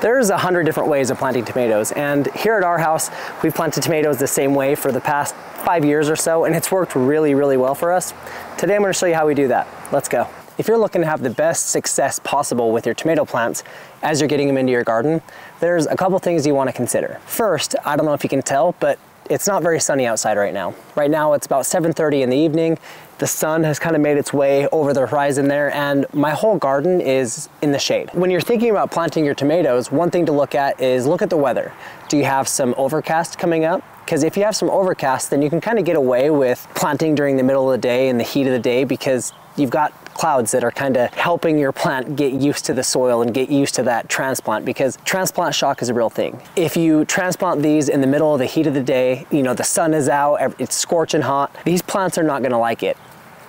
There's 100 different ways of planting tomatoes, and here at our house, we've planted tomatoes the same way for the past 5 years or so, and it's worked really, really well for us. Today I'm going to show you how we do that. Let's go. If you're looking to have the best success possible with your tomato plants as you're getting them into your garden, there's a couple things you want to consider. First, I don't know if you can tell, but it's not very sunny outside right now. Right now it's about 7:30 in the evening. The sun has kind of made its way over the horizon there, and my whole garden is in the shade. When you're thinking about planting your tomatoes, one thing to look at is look at the weather. Do you have some overcast coming up? Because if you have some overcast, then you can kind of get away with planting during the middle of the day and the heat of the day, because you've got clouds that are kind of helping your plant get used to the soil and get used to that transplant, because transplant shock is a real thing. If you transplant these in the middle of the heat of the day, you know, the sun is out, it's scorching hot, these plants are not going to like it.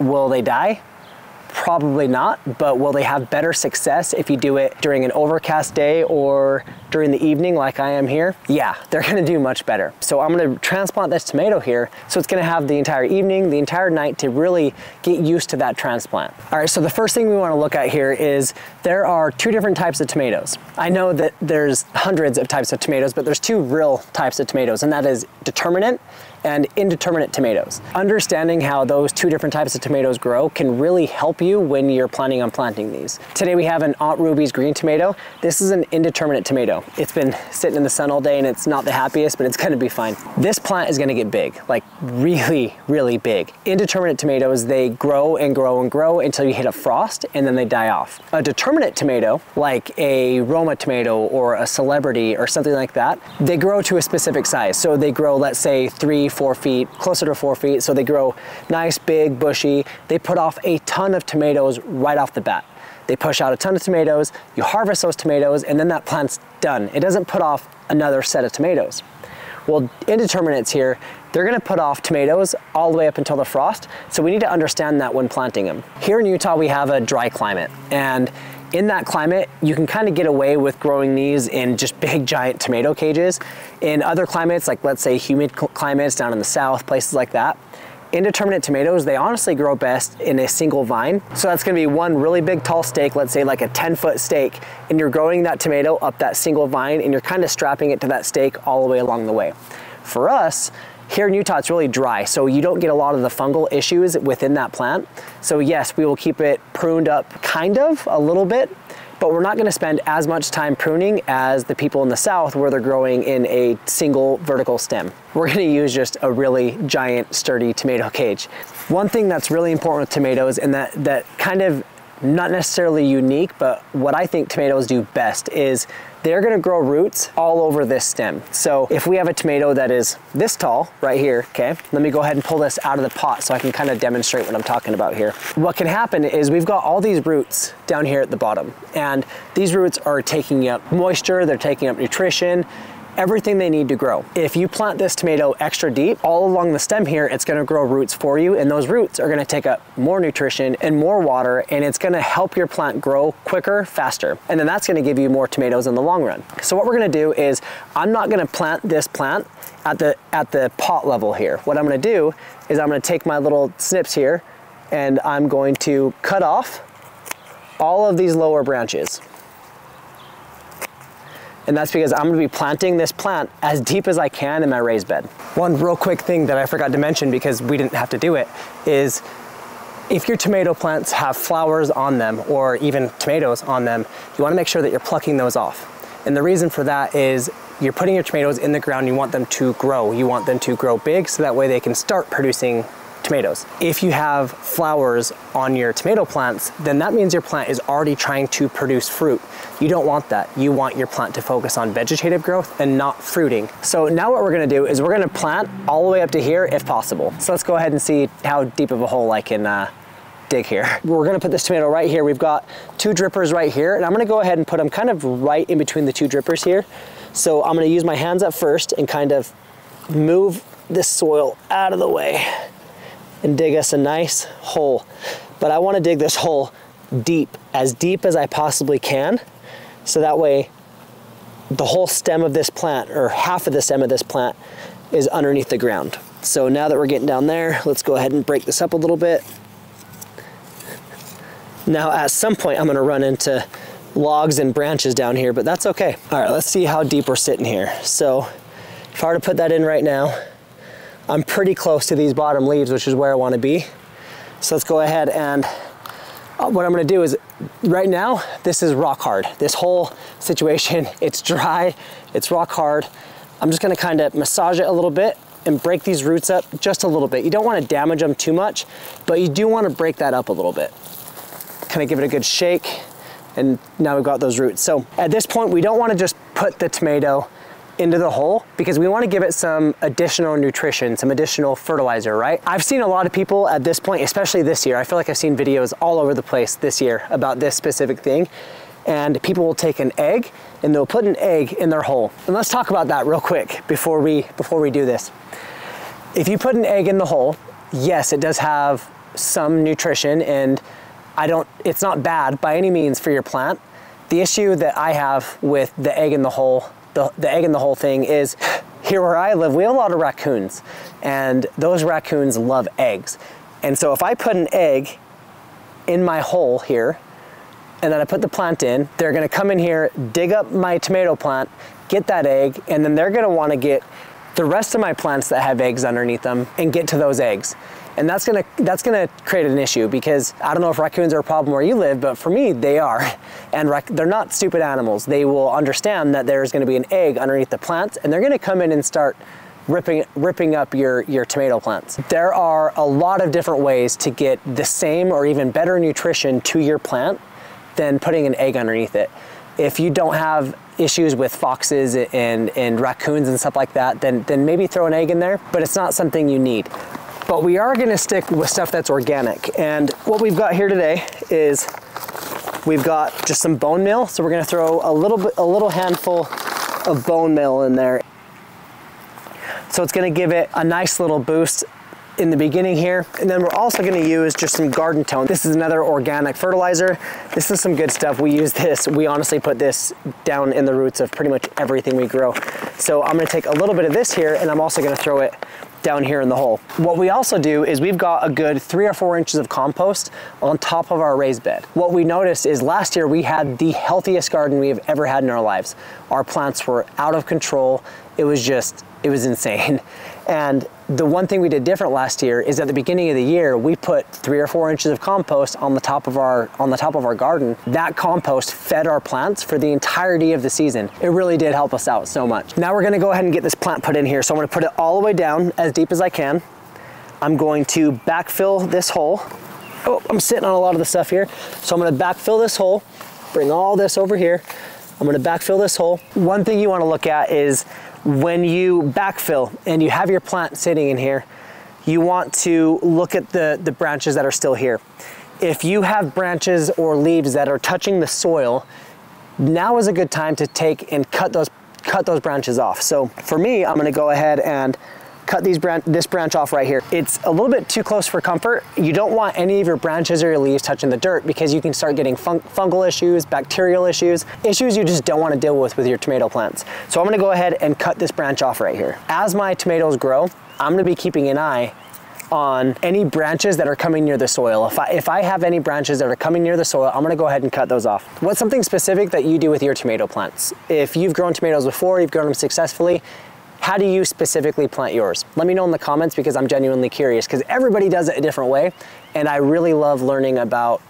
Will they die? Probably not, but will they have better success if you do it during an overcast day or during the evening like I am here? Yeah, they're gonna do much better. So I'm gonna transplant this tomato here, so it's gonna have the entire evening, the entire night to really get used to that transplant. All right, so the first thing we wanna look at here is there are two different types of tomatoes. I know that there's hundreds of types of tomatoes, but there's two real types of tomatoes, and that is determinate and indeterminate tomatoes. Understanding how those two different types of tomatoes grow can really help you when you're planning on planting these. Today we have an Aunt Ruby's green tomato. This is an indeterminate tomato. It's been sitting in the sun all day and it's not the happiest, but it's gonna be fine. This plant is gonna get big, like really, really big. Indeterminate tomatoes, they grow and grow and grow until you hit a frost and then they die off. A determinate tomato, like a Roma tomato or a Celebrity or something like that, they grow to a specific size. So they grow, let's say 3-4 feet, closer to 4 feet. So they grow nice, big, bushy. They put off a ton of tomatoes right off the bat. They push out a ton of tomatoes, you harvest those tomatoes, and then that plant's done. It doesn't put off another set of tomatoes. Well, indeterminates here, they're gonna put off tomatoes all the way up until the frost. So we need to understand that when planting them. Here in Utah, we have a dry climate, and in that climate, you can kind of get away with growing these in just big, giant tomato cages. In other climates, like let's say humid climates down in the south, places like that, indeterminate tomatoes, they honestly grow best in a single vine. So that's gonna be one really big tall stake, let's say like a 10-foot stake, and you're growing that tomato up that single vine and you're kind of strapping it to that stake all the way along the way. For us, here in Utah, it's really dry, so you don't get a lot of the fungal issues within that plant. So yes, we will keep it pruned up kind of a little bit, but we're not gonna spend as much time pruning as the people in the south where they're growing in a single vertical stem. We're gonna use just a really giant, sturdy tomato cage. One thing that's really important with tomatoes, and that kind of not necessarily unique, but what I think tomatoes do best is they're gonna grow roots all over this stem. So if we have a tomato that is this tall right here, okay, let me go ahead and pull this out of the pot so I can kind of demonstrate what I'm talking about here. What can happen is we've got all these roots down here at the bottom, and these roots are taking up moisture, they're taking up nutrition, everything they need to grow. If you plant this tomato extra deep, all along the stem here, it's gonna grow roots for you, and those roots are gonna take up more nutrition and more water, and it's gonna help your plant grow quicker, faster. And then that's gonna give you more tomatoes in the long run. So what we're gonna do is, I'm not gonna plant this plant at the pot level here. What I'm gonna do is I'm gonna take my little snips here, and I'm going to cut off all of these lower branches. And that's because I'm gonna be planting this plant as deep as I can in my raised bed. One real quick thing that I forgot to mention, because we didn't have to do it, is if your tomato plants have flowers on them or even tomatoes on them, you wanna make sure that you're plucking those off. And the reason for that is you're putting your tomatoes in the ground, you want them to grow. You want them to grow big so that way they can start producing tomatoes. If you have flowers on your tomato plants, then that means your plant is already trying to produce fruit. You don't want that. You want your plant to focus on vegetative growth and not fruiting. So now what we're gonna do is we're gonna plant all the way up to here if possible. So let's go ahead and see how deep of a hole I can dig here. We're gonna put this tomato right here. We've got two drippers right here, and I'm gonna go ahead and put them kind of right in between the two drippers here. So I'm gonna use my hands up first and kind of move this soil out of the way and dig us a nice hole. But I wanna dig this hole deep as I possibly can, so that way the whole stem of this plant, or half of the stem of this plant, is underneath the ground. So now that we're getting down there, let's go ahead and break this up a little bit. Now at some point I'm gonna run into logs and branches down here, but that's okay. All right, let's see how deep we're sitting here. So if I were to put that in right now, I'm pretty close to these bottom leaves, which is where I want to be. So let's go ahead and what I'm going to do is, right now, this is rock hard. This whole situation, it's dry, it's rock hard. I'm just going to kind of massage it a little bit and break these roots up just a little bit. You don't want to damage them too much, but you do want to break that up a little bit. Kind of give it a good shake, and now we've got those roots. So at this point, we don't want to just put the tomato into the hole, because we want to give it some additional nutrition, some additional fertilizer, right? I've seen a lot of people at this point, especially this year, I feel like I've seen videos all over the place this year about this specific thing, and people will take an egg and they'll put an egg in their hole. And let's talk about that real quick before we do this. If you put an egg in the hole, yes, it does have some nutrition, and it's not bad by any means for your plant. The issue that I have with the egg in the hole, the egg in the hole thing, is here where I live, we have a lot of raccoons, and those raccoons love eggs. And so if I put an egg in my hole here, and then I put the plant in, they're gonna come in here, dig up my tomato plant, get that egg, and then they're gonna wanna get the rest of my plants that have eggs underneath them and get to those eggs. And that's gonna create an issue, because I don't know if raccoons are a problem where you live, but for me, they are. And they're not stupid animals. They will understand that there's gonna be an egg underneath the plants, and they're gonna come in and start ripping up your tomato plants. There are a lot of different ways to get the same or even better nutrition to your plant than putting an egg underneath it. If you don't have issues with foxes and raccoons and stuff like that, then maybe throw an egg in there, but it's not something you need. But we are gonna stick with stuff that's organic. And what we've got here today is we've got just some bone meal. So we're gonna throw a little handful of bone meal in there. So it's gonna give it a nice little boost in the beginning here. And then we're also gonna use just some garden tone. This is another organic fertilizer. This is some good stuff. We use this, we honestly put this down in the roots of pretty much everything we grow. So I'm gonna take a little bit of this here, and I'm also gonna throw it down here in the hole. What we also do is we've got a good 3 or 4 inches of compost on top of our raised bed. What we noticed is last year we had the healthiest garden we have ever had in our lives. Our plants were out of control. It was insane. And the one thing we did different last year is at the beginning of the year, we put 3 or 4 inches of compost on the top of our garden. That compost fed our plants for the entirety of the season. It really did help us out so much. Now we're gonna go ahead and get this plant put in here. So I'm gonna put it all the way down as deep as I can. I'm going to backfill this hole. Oh, I'm sitting on a lot of the stuff here. So I'm gonna backfill this hole, bring all this over here. I'm gonna backfill this hole. One thing you wanna look at is when you backfill and you have your plant sitting in here, you want to look at the branches that are still here. If you have branches or leaves that are touching the soil, now is a good time to take and cut those branches off. So for me, I'm gonna go ahead and cut this branch off right here. It's a little bit too close for comfort. You don't want any of your branches or your leaves touching the dirt, because you can start getting fungal issues, bacterial issues you just don't want to deal with your tomato plants. So I'm gonna go ahead and cut this branch off right here. As my tomatoes grow, I'm gonna be keeping an eye on any branches that are coming near the soil. If I have any branches that are coming near the soil, I'm gonna go ahead and cut those off. What's something specific that you do with your tomato plants? If you've grown tomatoes before, you've grown them successfully, how do you specifically plant yours? Let me know in the comments, because I'm genuinely curious, because everybody does it a different way, and I really love learning about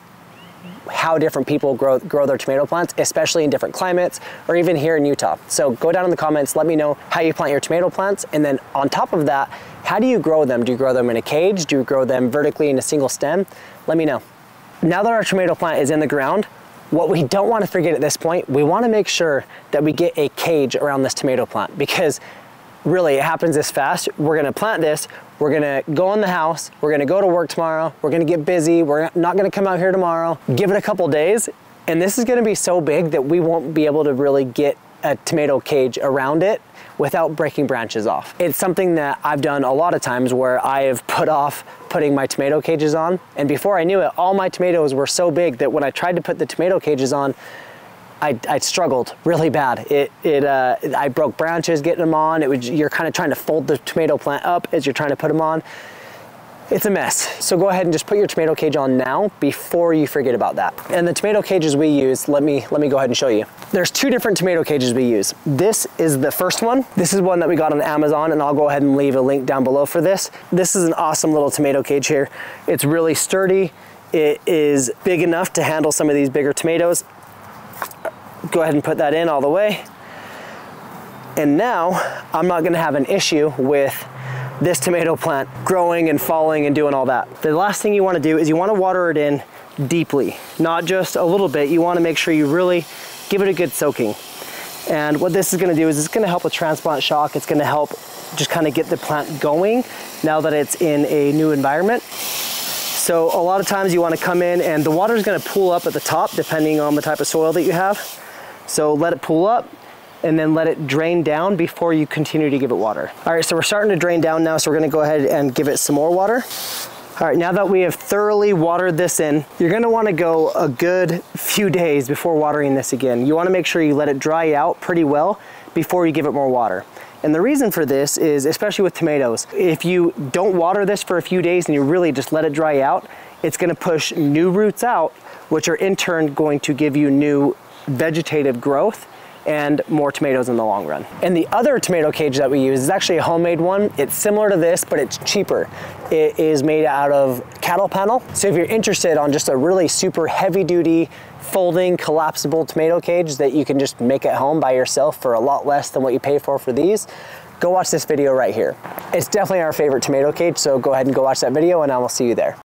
how different people grow their tomato plants, especially in different climates, or even here in Utah. So go down in the comments, let me know how you plant your tomato plants, and then on top of that, how do you grow them? Do you grow them in a cage? Do you grow them vertically in a single stem? Let me know. Now that our tomato plant is in the ground, what we don't want to forget at this point, we want to make sure that we get a cage around this tomato plant, because really, it happens this fast. We're gonna plant this, we're gonna go in the house, we're gonna go to work tomorrow, we're gonna get busy, we're not gonna come out here tomorrow, give it a couple days, and this is gonna be so big that we won't be able to really get a tomato cage around it without breaking branches off. It's something that I've done a lot of times where I have put off putting my tomato cages on, and before I knew it, all my tomatoes were so big that when I tried to put the tomato cages on, I struggled really bad. I broke branches getting them on. You're kind of trying to fold the tomato plant up as you're trying to put them on. It's a mess. So go ahead and just put your tomato cage on now before you forget about that. And the tomato cages we use, let me go ahead and show you. There's two different tomato cages we use. This is the first one. This is one that we got on Amazon, and I'll go ahead and leave a link down below for this. This is an awesome little tomato cage here. It's really sturdy. It is big enough to handle some of these bigger tomatoes. Go ahead and put that in all the way. And now I'm not gonna have an issue with this tomato plant growing and falling and doing all that. The last thing you want to do is you want to water it in deeply, not just a little bit. You want to make sure you really give it a good soaking. And what this is going to do is it's going to help with transplant shock. It's going to help just kind of get the plant going now that it's in a new environment. So a lot of times you want to come in and the water is going to pool up at the top depending on the type of soil that you have. So let it pool up and then let it drain down before you continue to give it water. All right, so we're starting to drain down now, so we're gonna go ahead and give it some more water. All right, now that we have thoroughly watered this in, you're gonna wanna go a good few days before watering this again. You wanna make sure you let it dry out pretty well before you give it more water. And the reason for this is, especially with tomatoes, if you don't water this for a few days and you really just let it dry out, it's gonna push new roots out, which are in turn going to give you new vegetative growth and more tomatoes in the long run. And the other tomato cage that we use is actually a homemade one. It's similar to this, but it's cheaper. It is made out of cattle panel. So if you're interested on just a really super heavy duty, folding, collapsible tomato cage that you can just make at home by yourself for a lot less than what you pay for these, go watch this video right here. It's definitely our favorite tomato cage, so go ahead and go watch that video and I will see you there.